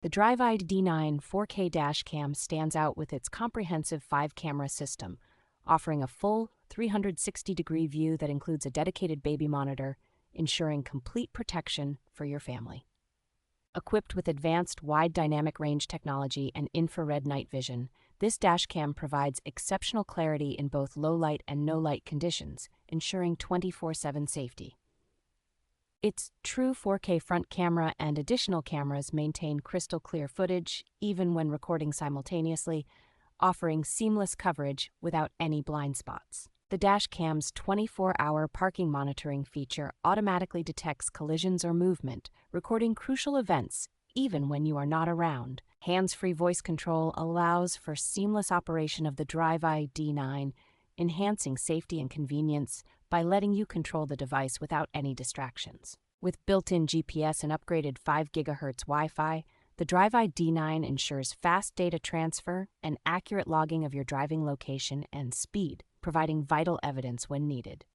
The Driveye D9 4K Dash Cam stands out with its comprehensive 5-camera system, offering a full 360-degree view that includes a dedicated baby monitor, ensuring complete protection for your family. Equipped with advanced wide dynamic range technology and infrared night vision, this dash cam provides exceptional clarity in both low-light and no-light conditions, ensuring 24/7 safety. Its true 4K front camera and additional cameras maintain crystal clear footage, even when recording simultaneously, offering seamless coverage without any blind spots. The dash cam's 24-hour parking monitoring feature automatically detects collisions or movement, recording crucial events even when you are not around. Hands-free voice control allows for seamless operation of the Driveye D9, enhancing safety and convenience by letting you control the device without any distractions. With built-in GPS and upgraded 5 gigahertz Wi-Fi, the Driveye D9 ensures fast data transfer and accurate logging of your driving location and speed, providing vital evidence when needed.